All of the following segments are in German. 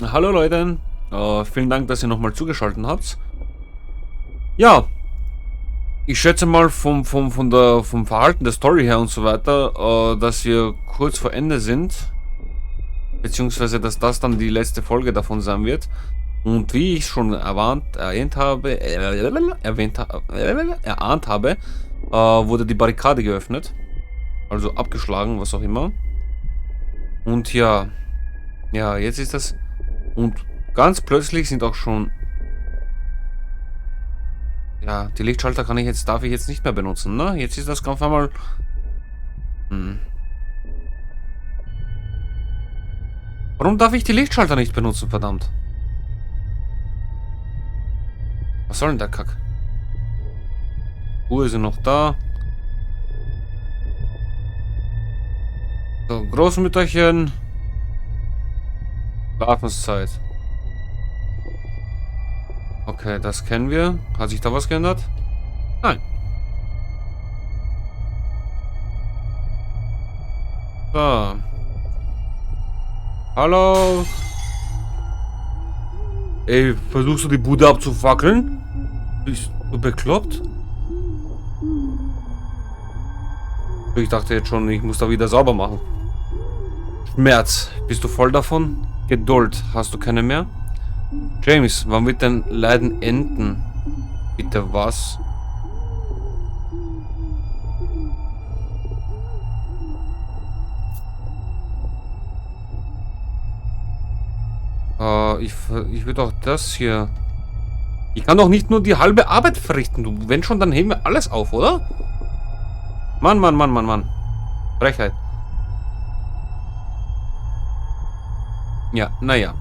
Hallo Leute, vielen Dank, dass ihr nochmal zugeschaltet habt. Ja, ich schätze mal vom Verhalten der Story her und so weiter, dass wir kurz vor Ende sind, beziehungsweise dass das dann die letzte Folge davon sein wird. Und wie ich schon erahnt habe, wurde die Barrikade geöffnet, also abgeschlagen, was auch immer. Und ja, jetzt ist das. Und ganz plötzlich sind auch schon. Ja, die Lichtschalter darf ich jetzt nicht mehr benutzen, ne? Jetzt ist das ganz einmal. Hm. Warum darf ich die Lichtschalter nicht benutzen, verdammt? Was soll denn der Kack? Uhr sind noch da. So, Großmütterchen. Schlafenszeit. Okay, das kennen wir. Hat sich da was geändert? Nein. So. Hallo. Ey, versuchst du die Bude abzufackeln? Bist du bekloppt? Ich dachte jetzt schon, ich muss da wieder sauber machen. Schmerz. Bist du voll davon? Geduld. Hast du keine mehr? James, wann wird dein Leiden enden? Bitte was? Ich würde auch das hier. Ich kann doch nicht nur die halbe Arbeit verrichten. Du, wenn schon, dann heben wir alles auf, oder? Mann, Mann, Mann, Mann, Mann. Frechheit. Ja, naja.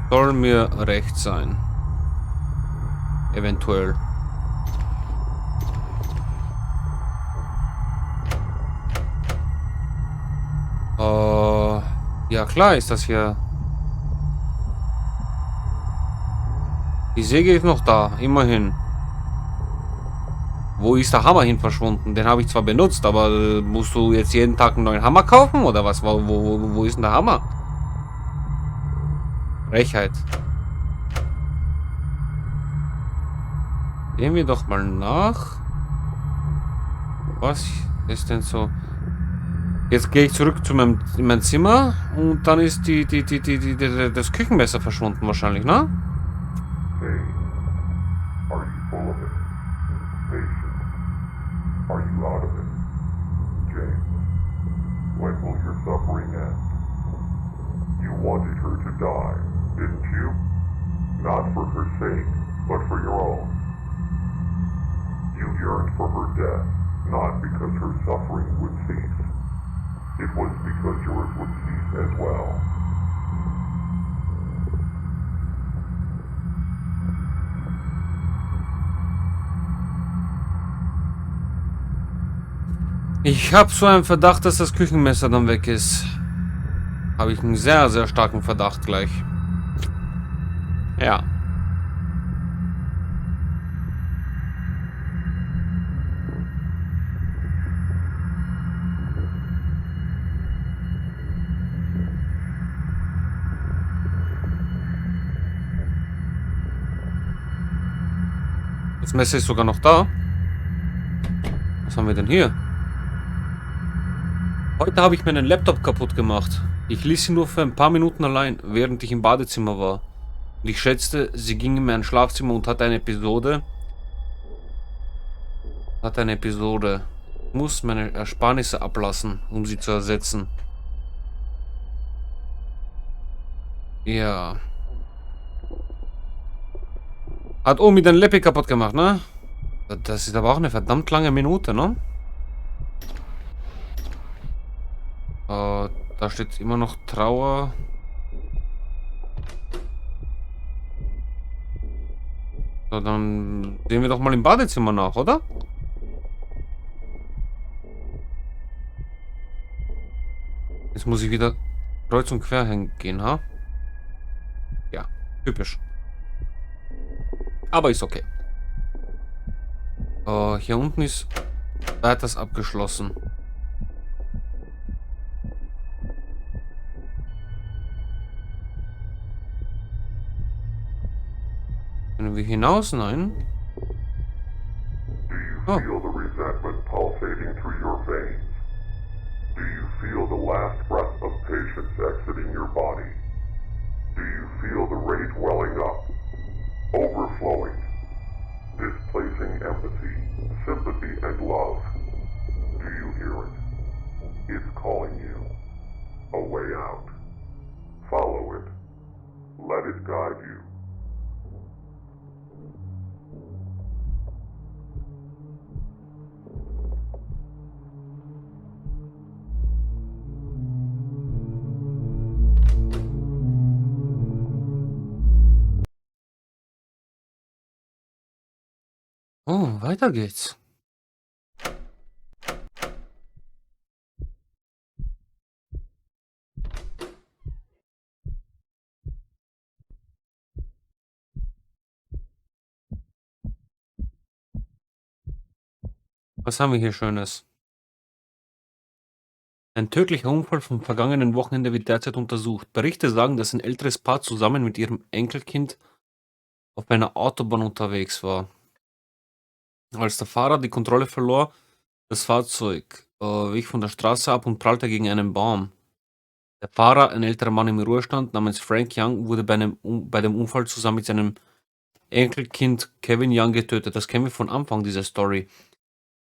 Soll mir recht sein. Eventuell. Ja klar ist das hier. Die Säge ist noch da, immerhin. Wo ist der Hammer hin verschwunden? Den habe ich zwar benutzt, aber musst du jetzt jeden Tag einen neuen Hammer kaufen oder was? Wo ist denn der Hammer? Frechheit. Gehen wir doch mal nach. Was ist denn so? Jetzt gehe ich zurück zu in mein Zimmer und dann ist das Küchenmesser verschwunden wahrscheinlich, ne? Hey, are you full of it? Patient. Are you out of it? James, when will your suffering end? You wanted her to die, didn't you? Not for her sake, but for your own. You yearned for her death, not because her suffering would cease. It was because yours would cease as well. Ich habe so einen Verdacht, dass das Küchenmesser dann weg ist. Habe ich einen sehr, sehr starken Verdacht gleich. Ja. Das Messer ist sogar noch da. Was haben wir denn hier? Heute habe ich meinen Laptop kaputt gemacht. Ich ließ ihn nur für ein paar Minuten allein, während ich im Badezimmer war. Und ich schätzte, sie ging in mein Schlafzimmer und hatte eine Episode. Ich muss meine Ersparnisse ablassen, um sie zu ersetzen. Ja. Hat Omi den Leppi kaputt gemacht, ne? Das ist aber auch eine verdammt lange Minute, ne? Da steht immer noch Trauer. So, dann sehen wir doch mal im Badezimmer nach, oder? Jetzt muss ich wieder kreuz und quer hingehen, ha? Ja, typisch. Aber ist okay. Hier unten ist weiters abgeschlossen. Können wir hinaus? Nein. Do you Oh. feel the resentment pulsating through your veins? Do you feel the last breath of patience exiting your body? Do you feel the rage welling up, overflowing, displacing empathy, sympathy, and love? Do you hear it? It's calling you. A way out. Follow it. Let it guide you. Oh, weiter geht's. Was haben wir hier Schönes? Ein tödlicher Unfall vom vergangenen Wochenende wird derzeit untersucht. Berichte sagen, dass ein älteres Paar zusammen mit ihrem Enkelkind auf einer Autobahn unterwegs war. Als der Fahrer die Kontrolle verlor, das Fahrzeug wich von der Straße ab und prallte gegen einen Baum. Der Fahrer, ein älterer Mann im Ruhestand namens Frank Young, wurde bei dem Unfall zusammen mit seinem Enkelkind Kevin Young getötet. Das kennen wir von Anfang dieser Story.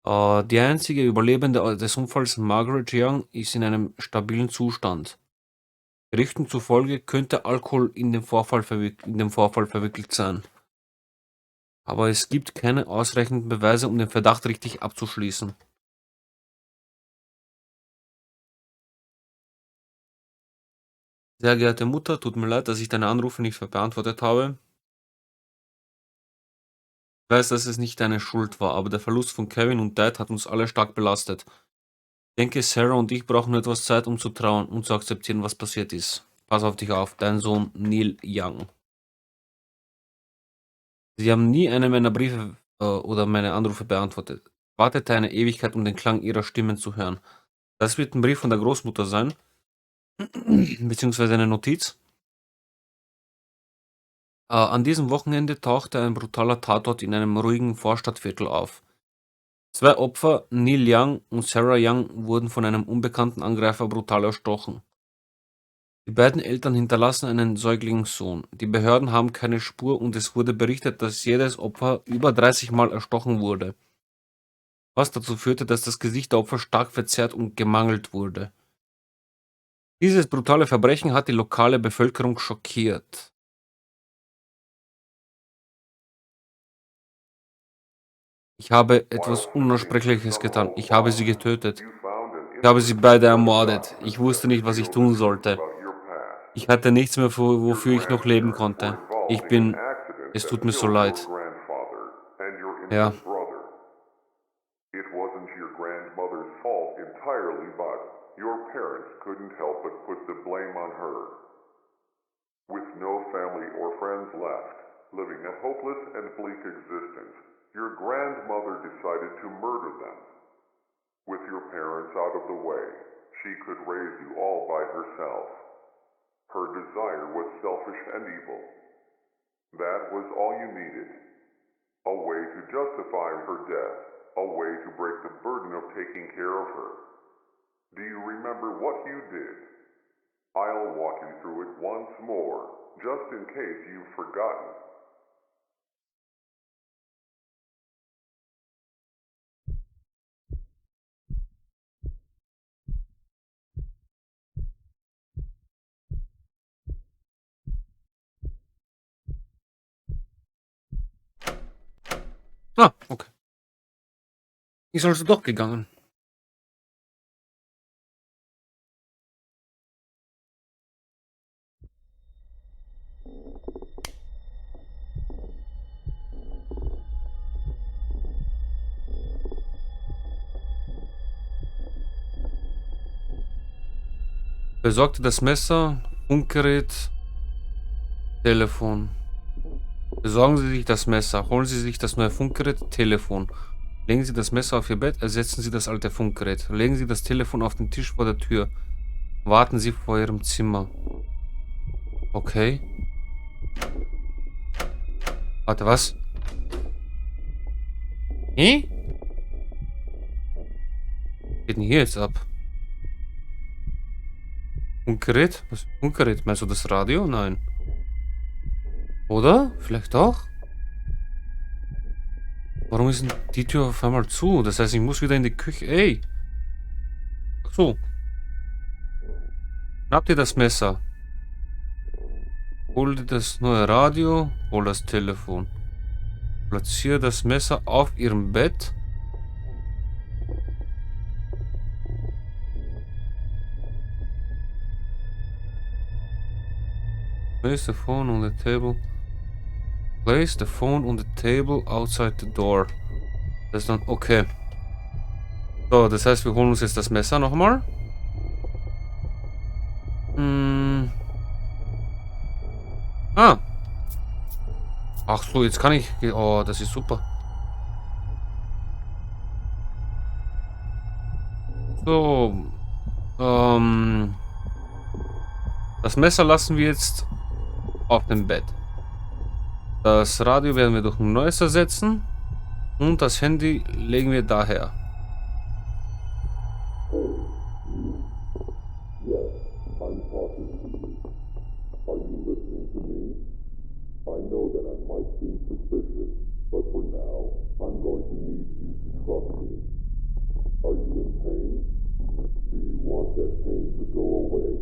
Die einzige Überlebende des Unfalls, Margaret Young, ist in einem stabilen Zustand. Berichten zufolge könnte Alkohol in dem Vorfall verwickelt sein. Aber es gibt keine ausreichenden Beweise, um den Verdacht richtig abzuschließen. Sehr geehrte Mutter, tut mir leid, dass ich deine Anrufe nicht beantwortet habe. Ich weiß, dass es nicht deine Schuld war, aber der Verlust von Kevin und Dad hat uns alle stark belastet. Ich denke, Sarah und ich brauchen etwas Zeit, um zu trauen und zu akzeptieren, was passiert ist. Pass auf dich auf, dein Sohn Neil Young. Sie haben nie einen meiner Briefe oder meine Anrufe beantwortet. Ich wartete eine Ewigkeit, um den Klang ihrer Stimmen zu hören. Das wird ein Brief von der Großmutter sein, beziehungsweise eine Notiz. An diesem Wochenende tauchte ein brutaler Tatort in einem ruhigen Vorstadtviertel auf. 2 Opfer, Neil Young und Sarah Young, wurden von einem unbekannten Angreifer brutal erstochen. Die beiden Eltern hinterlassen einen Säuglingssohn. Die Behörden haben keine Spur und es wurde berichtet, dass jedes Opfer über 30 Mal erstochen wurde, was dazu führte, dass das Gesicht der Opfer stark verzerrt und gemangelt wurde. Dieses brutale Verbrechen hat die lokale Bevölkerung schockiert. Ich habe etwas Unaussprechliches getan. Ich habe sie getötet. Ich habe sie beide ermordet. Ich wusste nicht, was ich tun sollte. Ich hatte nichts mehr, wofür ich noch leben konnte. Es tut mir so leid. Ja, It wasn't your grandmother's fault entirely, but your parents couldn't help but put the blame on her. With no family or friends left, living a hopeless and bleak existence, your grandmother decided to murder them. With your parents out of the way, she could raise you all by herself. Her desire was selfish and evil. That was all you needed. A way to justify her death. A way to break the burden of taking care of her. Do you remember what you did? I'll walk you through it once more, just in case you've forgotten. okay. Ist also doch gegangen. Besorgte das Messer, Funkgerät, Telefon. Besorgen Sie sich das Messer, holen Sie sich das neue Funkgerät, Telefon. Legen Sie das Messer auf Ihr Bett, ersetzen Sie das alte Funkgerät. Legen Sie das Telefon auf den Tisch vor der Tür. Warten Sie vor Ihrem Zimmer. Okay. Warte, was? Geht denn hier jetzt ab? Funkgerät? Was für ein Funkgerät? Meinst du das Radio? Nein. Oder? Vielleicht doch? Warum ist denn die Tür auf einmal zu? Das heißt, ich muss wieder in die Küche. Ey! Ach so. Schnapp dir das Messer. Hol dir das neue Radio. Hol das Telefon. Platziere das Messer auf ihrem Bett. Place the phone on the table. Place the phone on the table outside the door. Das ist dann okay. So, das heißt, wir holen uns jetzt das Messer nochmal. Hm. Ah. Ach so, jetzt kann ich. Oh, das ist super. So. Das Messer lassen wir jetzt auf dem Bett. Das Radio werden wir durch ein neues ersetzen. Und das Handy legen wir daher. Yes, I'm talking to you. Are you listening to me? I know that I might seem suspicious, but for now, I'm going to need you to trust me. Are you in pain? Do you want that pain to go away?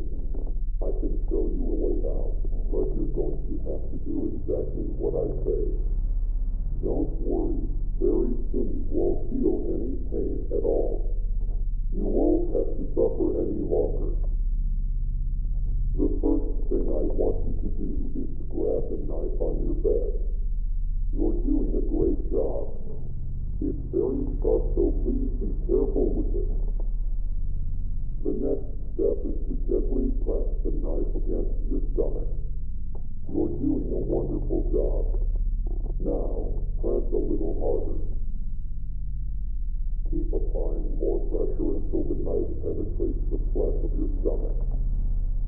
I can show you a way out, but you're going to have to do exactly what I say. Don't worry, very soon you won't feel any pain at all. You won't have to suffer any longer. The first thing I want you to do is to grab the knife on your bed. You're doing a great job. It's very sharp, so please be careful with it. The next step is to gently press the knife against your stomach. You're doing a wonderful job. Now, press a little harder. Keep applying more pressure until the knife penetrates the flesh of your stomach.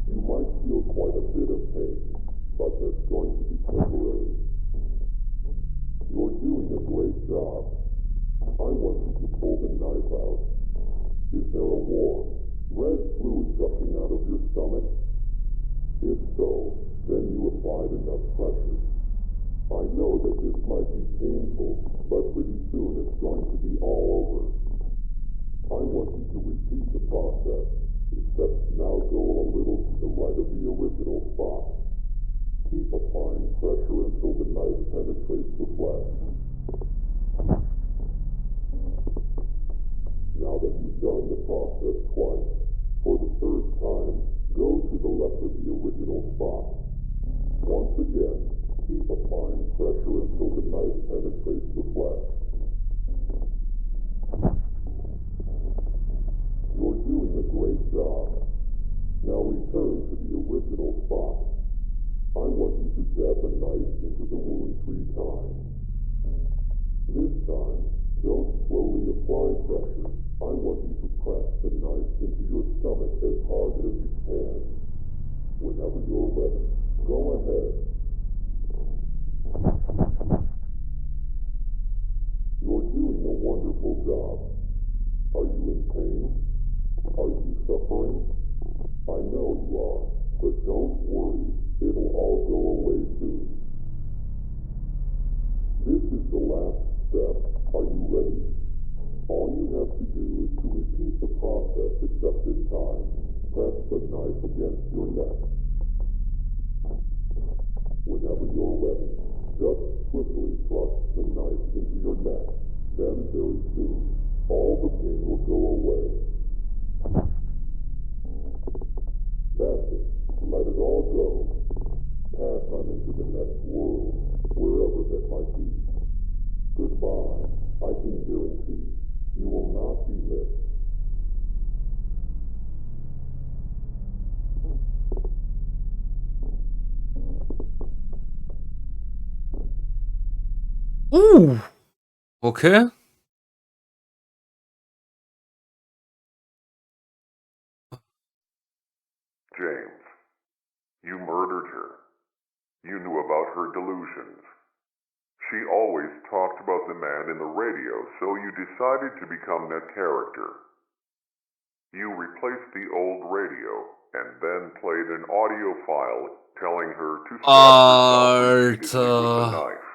You might feel quite a bit of pain, but that's going to be temporary. You're doing a great job. I want you to pull the knife out. Is there a warm, red fluid gushing out of your stomach? If so, then you applied enough pressure. I know that this might be painful, but pretty soon it's going to be all over. I want you to repeat the process, except now go a little to the right of the original spot. Keep applying pressure until the knife penetrates the flesh. Now that you've done the process twice, for the third time, go to the left of the original spot. Once again, keep applying pressure until the knife penetrates the flesh. You're doing a great job. Now return to the original spot. I want you to jab the knife into the wound 3 times. This time, don't slowly apply pressure. I want you to press the knife into your stomach as hard as you can. Whenever you're ready, go ahead. You're doing a wonderful job. Are you in pain? Are you suffering? I know you are, but don't worry, it'll all go away soon. This is the last step. Are you ready? All you have to do is to repeat the process, except this time, press the knife against your neck. Whenever you're ready, just swiftly thrust the knife into your neck. Then very soon, all the pain will go away. That's it. Let it all go. Pass on into the next world, wherever that might be. Goodbye. I can guarantee you will not be missed. Okay. James, you murdered her. You knew about her delusions. She always talked about the man in the radio, so you decided to become that character. You replaced the old radio and then played an audio file telling her to stab herself repeatedly with a Alter. knife.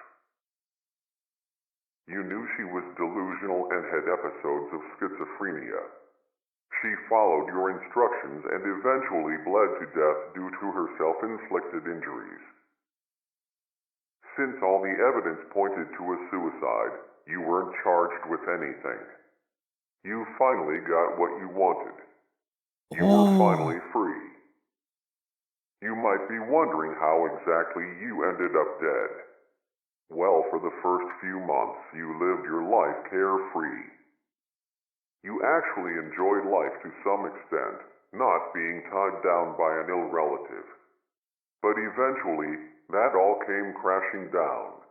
You knew she was delusional and had episodes of schizophrenia. She followed your instructions and eventually bled to death due to her self-inflicted injuries. Since all the evidence pointed to a suicide, you weren't charged with anything. You finally got what you wanted. You were finally free. You might be wondering how exactly you ended up dead. Well, for the first few months, you lived your life carefree. You actually enjoyed life to some extent, not being tied down by an ill relative. But eventually, that all came crashing down.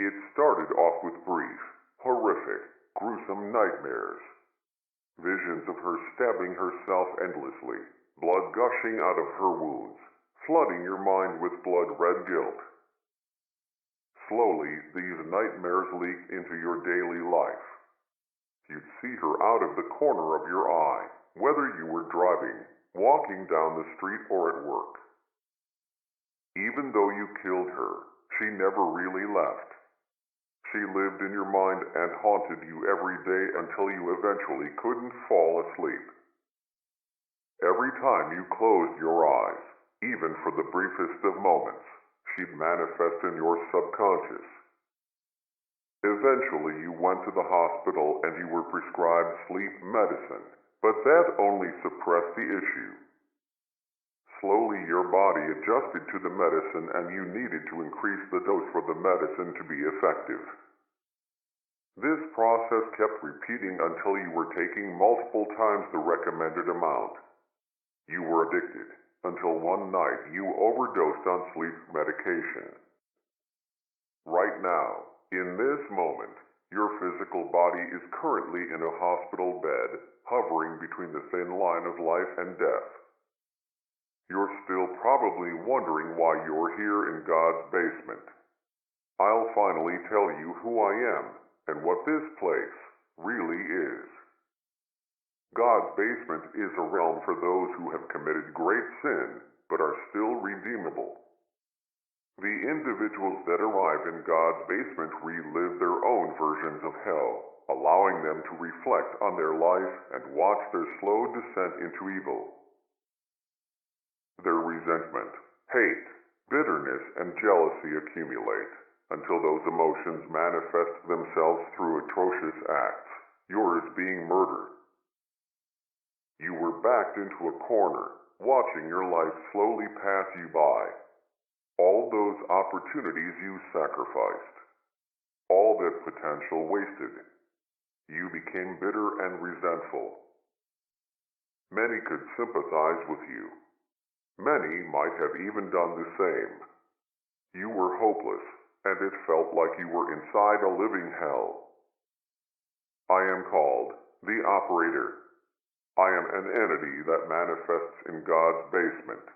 It started off with brief, horrific, gruesome nightmares. Visions of her stabbing herself endlessly, blood gushing out of her wounds, flooding your mind with blood-red guilt. Slowly, these nightmares leaked into your daily life. You'd see her out of the corner of your eye, whether you were driving, walking down the street, or at work. Even though you killed her, she never really left. She lived in your mind and haunted you every day until you eventually couldn't fall asleep. Every time you closed your eyes, even for the briefest of moments, she'd manifest in your subconscious. Eventually, you went to the hospital and you were prescribed sleep medicine, but that only suppressed the issue. Slowly, your body adjusted to the medicine and you needed to increase the dose for the medicine to be effective. This process kept repeating until you were taking multiple times the recommended amount. You were addicted, until one night you overdosed on sleep medication. Right now, in this moment, your physical body is currently in a hospital bed, hovering between the thin line of life and death. You're still probably wondering why you're here in God's basement. I'll finally tell you who I am and what this place really is. God's basement is a realm for those who have committed great sin but are still redeemable. The individuals that arrive in God's basement relive their own versions of hell, allowing them to reflect on their life and watch their slow descent into evil. Their resentment, hate, bitterness, and jealousy accumulate until those emotions manifest themselves through atrocious acts, yours being murder. You were backed into a corner, watching your life slowly pass you by. All those opportunities you sacrificed. All that potential wasted. You became bitter and resentful. Many could sympathize with you. Many might have even done the same. You were hopeless, and it felt like you were inside a living hell. I am called the Operator. I am an entity that manifests in God's basement.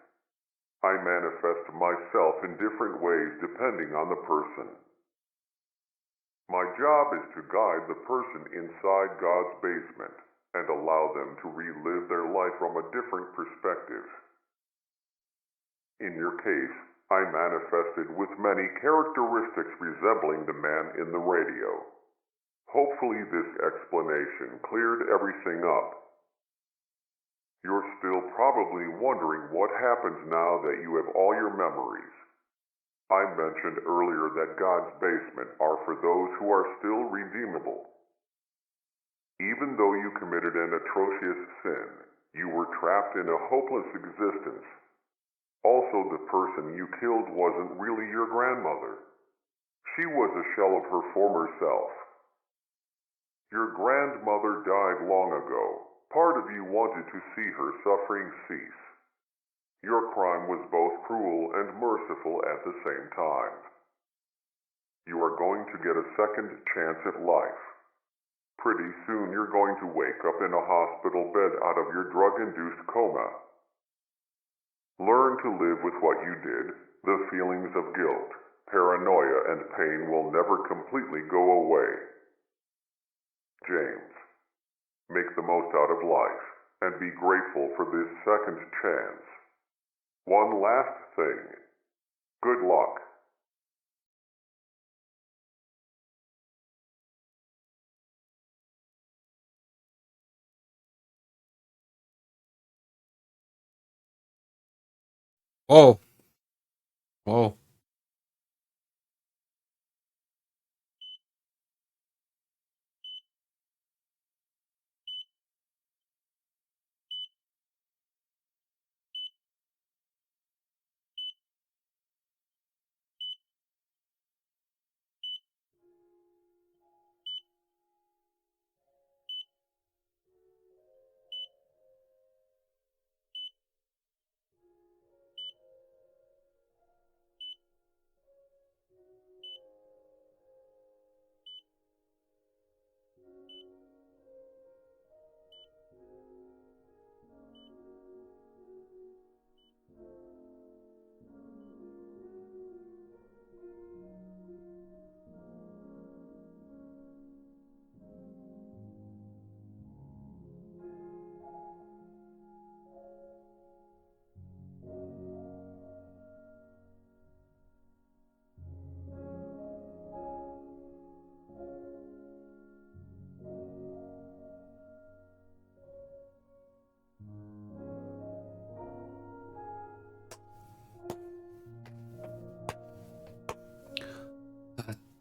I manifest myself in different ways depending on the person. My job is to guide the person inside God's basement and allow them to relive their life from a different perspective. In your case, I manifested with many characteristics resembling the man in the radio. Hopefully this explanation cleared everything up. You're still probably wondering what happens now that you have all your memories. I mentioned earlier that God's basement are for those who are still redeemable. Even though you committed an atrocious sin, you were trapped in a hopeless existence. Also, the person you killed wasn't really your grandmother. She was a shell of her former self. Your grandmother died long ago. Part of you wanted to see her suffering cease. Your crime was both cruel and merciful at the same time. You are going to get a second chance at life. Pretty soon you're going to wake up in a hospital bed out of your drug-induced coma. Learn to live with what you did, the feelings of guilt, Paranoia and pain will never completely go away. James, make the most out of life and be grateful for this second chance. One last thing. Good luck. Oh, oh.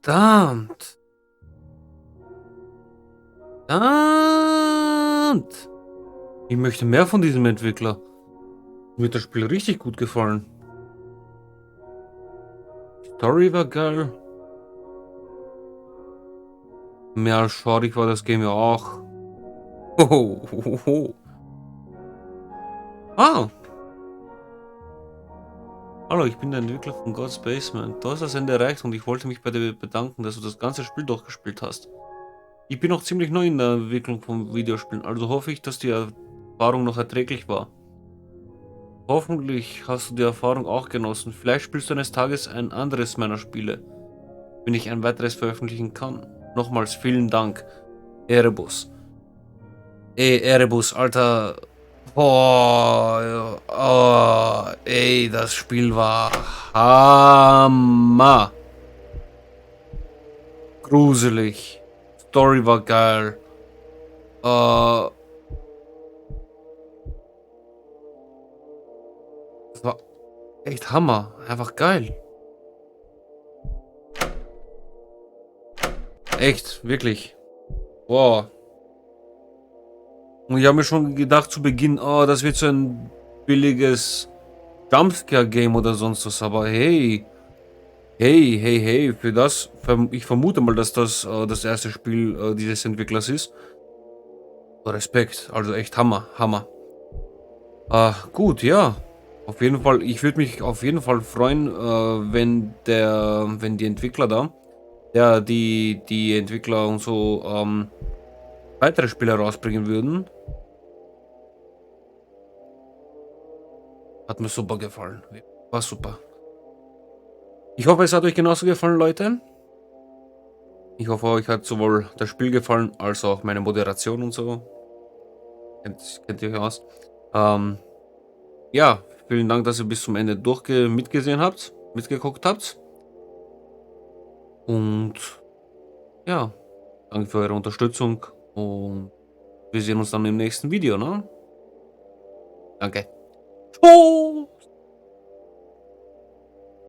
Verdammt. Verdammt. Ich möchte mehr von diesem Entwickler. Mir hat das Spiel richtig gut gefallen. Die Story war geil. Mehr als schaurig war das Game ja auch. Hohohoho. Ah. Hallo, ich bin der Entwickler von God's Basement. Du hast das Ende erreicht und ich wollte mich bei dir bedanken, dass du das ganze Spiel durchgespielt hast. Ich bin noch ziemlich neu in der Entwicklung von Videospielen, also hoffe ich, dass die Erfahrung noch erträglich war. Hoffentlich hast du die Erfahrung auch genossen. Vielleicht spielst du eines Tages ein anderes meiner Spiele, wenn ich ein weiteres veröffentlichen kann. Nochmals vielen Dank, Erebus. Erebus, Alter. Boah, ey, das Spiel war Hammer. Gruselig. Story war geil. Das war echt Hammer. Einfach geil. Echt, wirklich. Boah. Und ich habe mir schon gedacht zu Beginn, oh, das wird so ein billiges Jumpscare-Game oder sonst was. Aber hey, hey, für das, ich vermute mal, dass das das erste Spiel dieses Entwicklers ist. Respekt, also echt Hammer, Hammer. Gut, ja. Auf jeden Fall, ich würde mich auf jeden Fall freuen, wenn die Entwickler da, ja, die Entwickler und so, weitere Spiele rausbringen würden. Hat mir super gefallen. War super. Ich hoffe, es hat euch genauso gefallen, Leute. Ich hoffe, euch hat sowohl das Spiel gefallen, als auch meine Moderation und so. Kennt ihr euch aus. Ja, vielen Dank, dass ihr bis zum Ende mitgesehen habt, mitgeguckt habt. Und ja, danke für eure Unterstützung und wir sehen uns dann im nächsten Video, ne? Danke. Ciao!